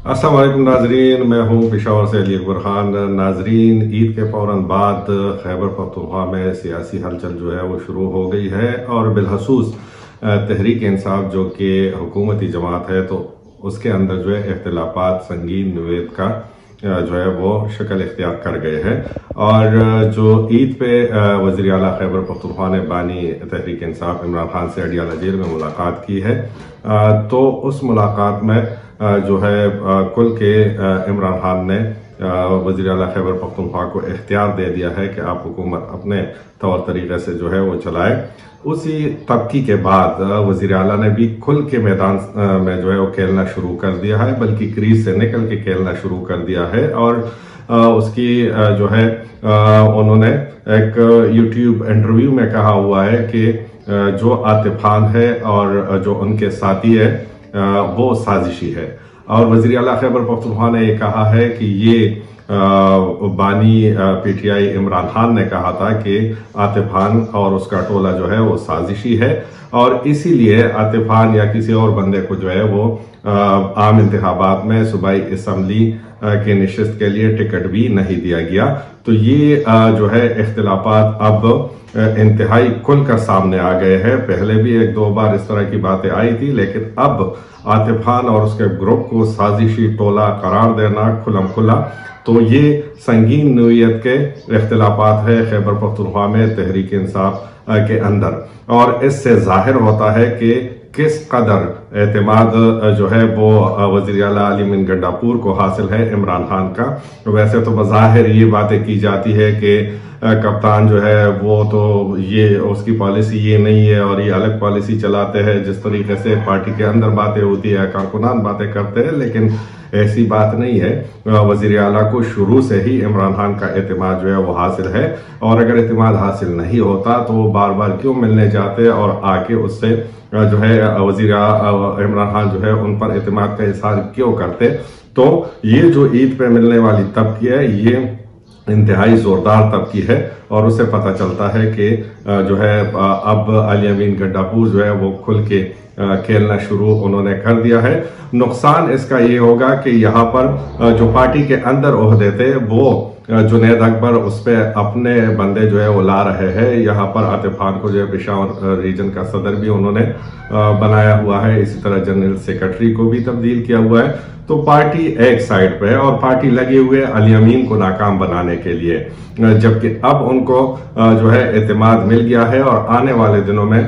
अस्सलाम वालेकुम नाजरीन, मैं हूँ पेशावर से अली अकबर खान। नाजरीन, ईद के फौरन बाद खैबर पख्तूनख्वा में सियासी हलचल जो है वो शुरू हो गई है और बिलखसूस तहरीक इंसाफ जो कि हुकूमती जमात है तो उसके अंदर जो है इख्तिलाफात संगीन नोयत का जो है वो शक्ल इख्तियार कर गए हैं। और जो ईद पे वज़ीर आला खैबर पख्तूनख्वा ने बानी तहरीक इंसाफ इमरान खान से अडियाला जेल में मुलाकात की है, तो उस मुलाकात में जो है कुल के इमरान खान ने वज़ीर आला खैबर पख्तूनख्वा को इख्तियार दे दिया है कि आप हुकूमत अपने तौर तरीके से जो है वो चलाए। उसी तबकी के बाद वज़ीर आला ने भी खुल के मैदान में जो है वो खेलना शुरू कर दिया है, बल्कि क्रीज से निकल के खेलना शुरू कर दिया है। और उसकी जो है उन्होंने एक यूट्यूब इंटरव्यू में कहा हुआ है कि जो आतिफ खान है और जो उनके साथी है वो साजिशी है। और वज़ीर आला खैबर पख्तूनख्वा ने ये कहा है कि ये बानी पीटीआई इमरान खान ने कहा था कि आतिफ खान और उसका टोला जो है वो साजिशी है और इसीलिए आतिफ खान या किसी और बंदे को जो है वो आम इंतखाबात में सूबाई असम्बली के नशिस्त के लिए टिकट भी नहीं दिया गया। तो ये जो है इख्तिलाफात अब इंतहाई खुलकर सामने आ गए हैं। पहले भी एक दो बार इस तरह की बातें आई थी, लेकिन अब आतिफ खान और उसके ग्रुप को साजिशी टोला करार देना खुलम खुला, तो ये संगीन नोयत के इख्तिलाफात है खैबर पख्तूनख्वा में तहरीक इंसाफ के अंदर। और इससे जाहिर होता है कि किस कदर एतमाद जो है वो वज़ीर आला अली मीन गंडापुर को हासिल है इमरान खान का। वैसे तो बज़ाहिर ये बातें की जाती है कि कप्तान जो है वो तो ये उसकी पॉलिसी ये नहीं है और ये अलग पॉलिसी चलाते हैं, जिस तरीके से पार्टी के अंदर बातें होती है कारकुनान बातें करते हैं, लेकिन ऐसी बात नहीं है। वज़ीर आला को शुरू से ही इमरान खान का एतमाद जो है वो हासिल है और अगर एतमाद हासिल नहीं होता तो वो बार बार क्यों मिलने जाते और आके उससे जो है वज़ीर इमरान खान जो है उन पर एतमाद का इजहार क्यों करते। तो ये जो ईद पे मिलने वाली तबकी है ये इंतहाई जोरदार तबकी है और उससे पता चलता है कि जो है अब अली अमीन गंडापुर जो है वो खुल के खेलना शुरू उन्होंने कर दिया है। नुकसान इसका ये होगा कि यहाँ पर जो पार्टी के अंदर ओहदे थे वो जुनैद अकबर उस पर अपने बंदे जो है वो ला रहे हैं। यहाँ पर आतिफ खान को जो है पेशावर रीजन का सदर भी उन्होंने बनाया हुआ है, इसी तरह जनरल सेक्रेटरी को भी तब्दील किया हुआ है। तो पार्टी एक साइड पे है और पार्टी लगी हुई है अली अमीन को नाकाम बनाने के लिए, जबकि अब उनको जो है एतमाद मिल गया है और आने वाले दिनों में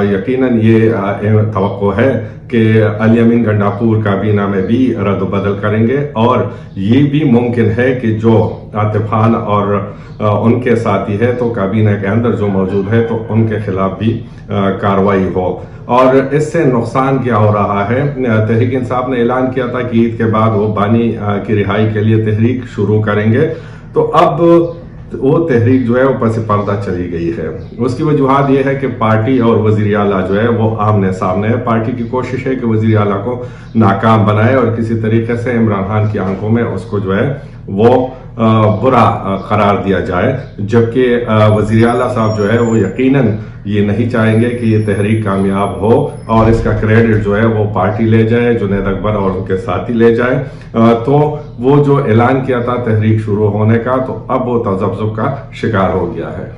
यकीनन ये तवक्को है कि अली अमीन गंडापुर काबीना में भी रद्द बदल करेंगे और ये भी मुमकिन है कि जो आतिफ खान और उनके साथी है तो काबीना के अंदर जो मौजूद है तो उनके खिलाफ भी कार्रवाई हो। और इससे नुकसान क्या हो रहा है, तहरीक इंसाफ ने ऐलान किया था कि ईद के बाद वो बानी की रिहाई के लिए तहरीक शुरू करेंगे, तो अब वो तहरीक जो है वो पस पर्दा चली गई है। उसकी वजूहत ये है कि पार्टी और वज़ीर आला जो है वो आमने सामने है। पार्टी की कोशिश है कि वज़ीर आला को नाकाम बनाए और किसी तरीके से इमरान खान की आंखों में उसको जो है वो बुरा करार दिया जाए, जबकि वज़ीर आला साहब जो है वो यकीनन ये नहीं चाहेंगे कि ये तहरीक कामयाब हो और इसका क्रेडिट जो है वो पार्टी ले जाए, जुनैद अकबर और उनके साथी ले जाए। तो वो जो ऐलान किया था तहरीक शुरू होने का, तो अब वो तज़ब्ज़ुब का शिकार हो गया है।